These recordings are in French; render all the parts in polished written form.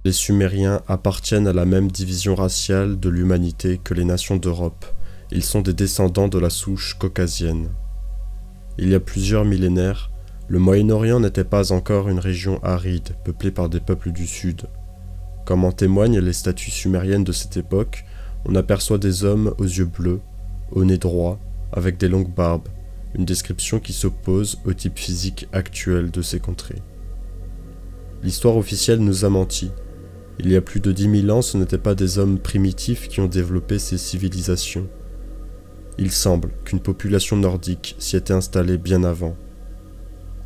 Les Sumériens appartiennent à la même division raciale de l'humanité que les nations d'Europe. Ils sont des descendants de la souche caucasienne. Il y a plusieurs millénaires, le Moyen-Orient n'était pas encore une région aride, peuplée par des peuples du Sud. Comme en témoignent les statues sumériennes de cette époque, on aperçoit des hommes aux yeux bleus, au nez droit, avec des longues barbes, une description qui s'oppose au type physique actuel de ces contrées. L'histoire officielle nous a menti. Il y a plus de 10 000 ans, ce n'étaient pas des hommes primitifs qui ont développé ces civilisations. Il semble qu'une population nordique s'y était installée bien avant.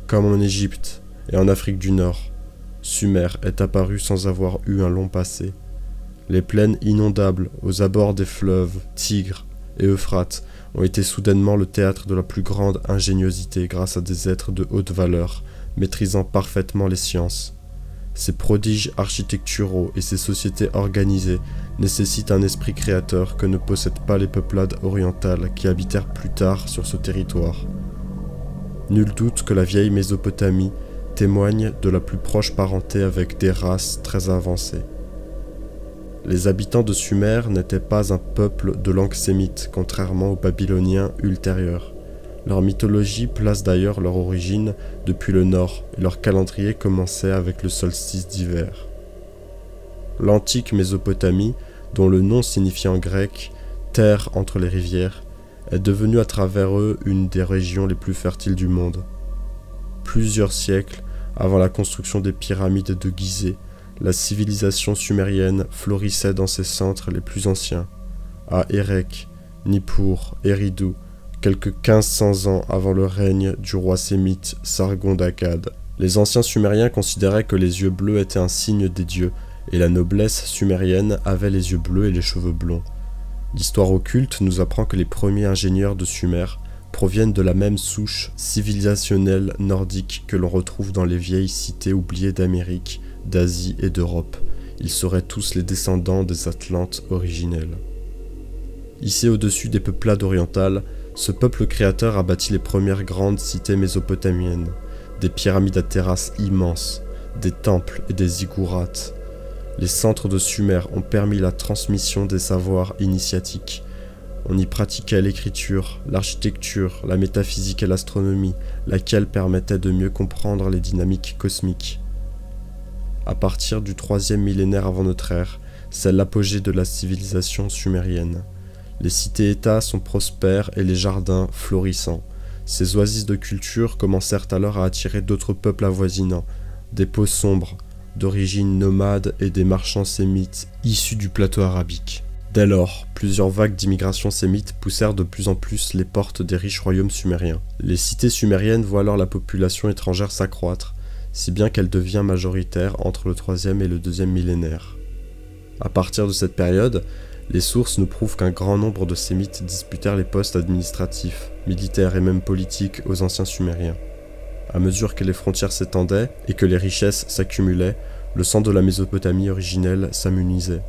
Comme en Égypte et en Afrique du Nord, Sumer est apparu sans avoir eu un long passé. Les plaines inondables aux abords des fleuves Tigre et Euphrate ont été soudainement le théâtre de la plus grande ingéniosité grâce à des êtres de haute valeur, maîtrisant parfaitement les sciences. Ces prodiges architecturaux et ces sociétés organisées nécessitent un esprit créateur que ne possèdent pas les peuplades orientales qui habitèrent plus tard sur ce territoire. Nul doute que la vieille Mésopotamie témoigne de la plus proche parenté avec des races très avancées. Les habitants de Sumer n'étaient pas un peuple de langue sémite, contrairement aux Babyloniens ultérieurs. Leur mythologie place d'ailleurs leur origine depuis le nord, et leur calendrier commençait avec le solstice d'hiver. L'antique Mésopotamie, dont le nom signifie en grec « terre entre les rivières », est devenue à travers eux une des régions les plus fertiles du monde. Plusieurs siècles avant la construction des pyramides de Gizeh, la civilisation sumérienne florissait dans ses centres les plus anciens, à Erech, Nippur, Eridu, quelques 1500 ans avant le règne du roi sémite Sargon d'Akkad. Les anciens Sumériens considéraient que les yeux bleus étaient un signe des dieux, et la noblesse sumérienne avait les yeux bleus et les cheveux blonds. L'histoire occulte nous apprend que les premiers ingénieurs de Sumer proviennent de la même souche civilisationnelle nordique que l'on retrouve dans les vieilles cités oubliées d'Amérique, d'Asie et d'Europe. Ils seraient tous les descendants des Atlantes originels. Ici au-dessus des peuplades orientales, ce peuple créateur a bâti les premières grandes cités mésopotamiennes, des pyramides à terrasses immenses, des temples et des ziggourats. Les centres de Sumer ont permis la transmission des savoirs initiatiques. On y pratiquait l'écriture, l'architecture, la métaphysique et l'astronomie, laquelle permettait de mieux comprendre les dynamiques cosmiques. À partir du 3e millénaire avant notre ère, c'est l'apogée de la civilisation sumérienne. Les cités-États sont prospères et les jardins florissants. Ces oasis de culture commencèrent alors à attirer d'autres peuples avoisinants, des peaux sombres, d'origine nomade et des marchands sémites issus du plateau arabique. Dès lors, plusieurs vagues d'immigration sémite poussèrent de plus en plus les portes des riches royaumes sumériens. Les cités sumériennes voient alors la population étrangère s'accroître, si bien qu'elle devient majoritaire entre le 3e et le 2e millénaire. À partir de cette période, les sources nous prouvent qu'un grand nombre de sémites disputèrent les postes administratifs, militaires et même politiques aux anciens sumériens. À mesure que les frontières s'étendaient et que les richesses s'accumulaient, le sang de la Mésopotamie originelle s'amenuisait.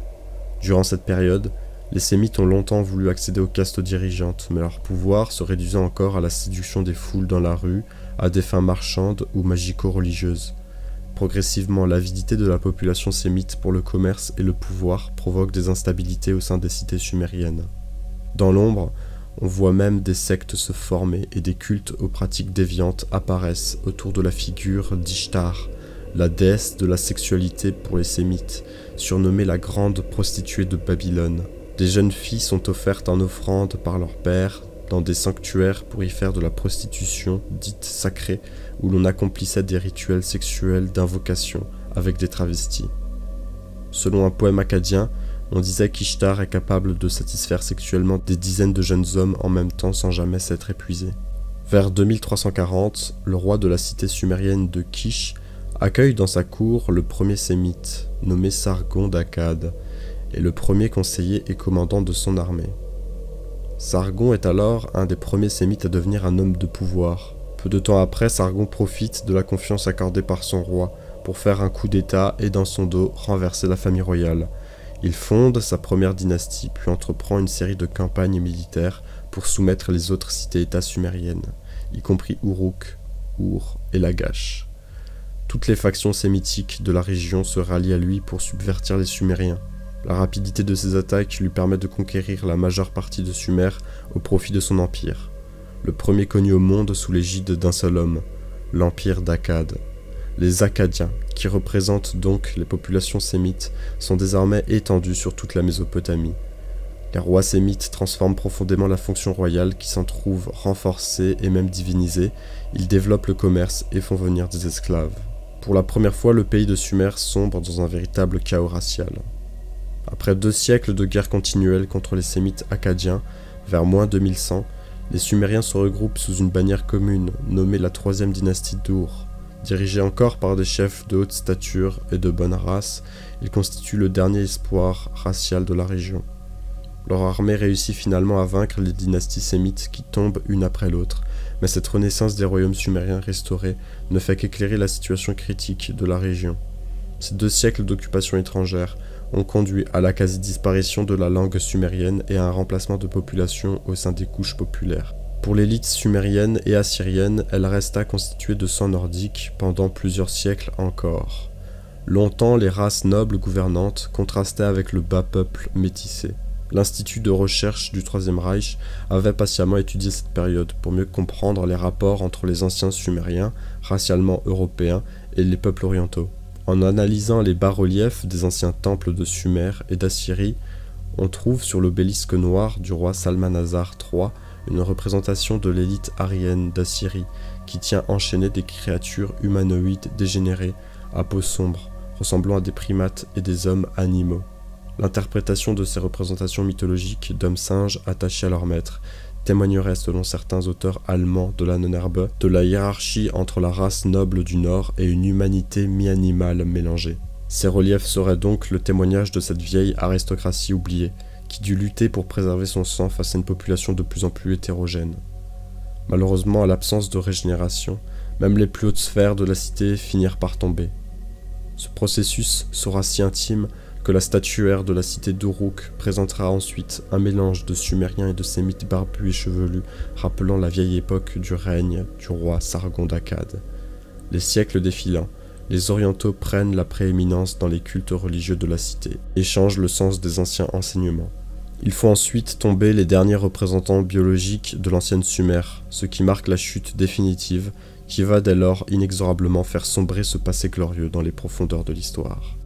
Durant cette période, les sémites ont longtemps voulu accéder aux castes dirigeantes, mais leur pouvoir se réduisait encore à la séduction des foules dans la rue, à des fins marchandes ou magico-religieuses. Progressivement, l'avidité de la population sémite pour le commerce et le pouvoir provoque des instabilités au sein des cités sumériennes. Dans l'ombre, on voit même des sectes se former et des cultes aux pratiques déviantes apparaissent autour de la figure d'Ishtar, la déesse de la sexualité pour les sémites, surnommée la grande prostituée de Babylone. Des jeunes filles sont offertes en offrande par leur père dans des sanctuaires pour y faire de la prostitution dite sacrée, où l'on accomplissait des rituels sexuels d'invocation avec des travestis. Selon un poème akkadien, on disait qu'Ishtar est capable de satisfaire sexuellement des dizaines de jeunes hommes en même temps sans jamais s'être épuisé. Vers 2340, le roi de la cité sumérienne de Kish accueille dans sa cour le premier sémite, nommé Sargon d'Akkad, et le premier conseiller et commandant de son armée. Sargon est alors un des premiers sémites à devenir un homme de pouvoir. Peu de temps après, Sargon profite de la confiance accordée par son roi pour faire un coup d'état et dans son dos renverser la famille royale. Il fonde sa première dynastie puis entreprend une série de campagnes militaires pour soumettre les autres cités-états sumériennes, y compris Uruk, Ur et Lagash. Toutes les factions sémitiques de la région se rallient à lui pour subvertir les Sumériens. La rapidité de ses attaques lui permet de conquérir la majeure partie de Sumer au profit de son empire. Le premier connu au monde sous l'égide d'un seul homme, l'empire d'Akkad. Les Akkadiens, qui représentent donc les populations sémites, sont désormais étendus sur toute la Mésopotamie. Les rois sémites transforment profondément la fonction royale qui s'en trouve renforcée et même divinisée. Ils développent le commerce et font venir des esclaves. Pour la première fois, le pays de Sumer sombre dans un véritable chaos racial. Après 2 siècles de guerre continuelle contre les sémites akkadiens, vers moins 2100, les Sumériens se regroupent sous une bannière commune, nommée la 3e dynastie d'Ur. Dirigés encore par des chefs de haute stature et de bonne race, ils constituent le dernier espoir racial de la région. Leur armée réussit finalement à vaincre les dynasties sémites qui tombent une après l'autre, mais cette renaissance des royaumes sumériens restaurés ne fait qu'éclairer la situation critique de la région. Ces 2 siècles d'occupation étrangère ont conduit à la quasi-disparition de la langue sumérienne et à un remplacement de population au sein des couches populaires. Pour l'élite sumérienne et assyrienne, elle resta constituée de sang nordique pendant plusieurs siècles encore. Longtemps, les races nobles gouvernantes contrastaient avec le bas peuple métissé. L'Institut de recherche du Troisième Reich avait patiemment étudié cette période pour mieux comprendre les rapports entre les anciens Sumériens, racialement européens, et les peuples orientaux. En analysant les bas-reliefs des anciens temples de Sumer et d'Assyrie, on trouve sur l'obélisque noir du roi Salmanasar III une représentation de l'élite aryenne d'Assyrie qui tient enchaînées des créatures humanoïdes dégénérées, à peau sombre, ressemblant à des primates et des hommes animaux. L'interprétation de ces représentations mythologiques d'hommes-singes attachés à leur maître témoignerait selon certains auteurs allemands de la Nonnerbe de la hiérarchie entre la race noble du Nord et une humanité mi-animale mélangée. Ces reliefs seraient donc le témoignage de cette vieille aristocratie oubliée, qui dut lutter pour préserver son sang face à une population de plus en plus hétérogène. Malheureusement, à l'absence de régénération, même les plus hautes sphères de la cité finirent par tomber. Ce processus sera si intime que la statuaire de la cité d'Uruk présentera ensuite un mélange de Sumériens et de Sémites barbus et chevelus, rappelant la vieille époque du règne du roi Sargon d'Akkad. Les siècles défilant, les orientaux prennent la prééminence dans les cultes religieux de la cité et changent le sens des anciens enseignements. Il faut ensuite tomber les derniers représentants biologiques de l'ancienne Sumer, ce qui marque la chute définitive qui va dès lors inexorablement faire sombrer ce passé glorieux dans les profondeurs de l'histoire.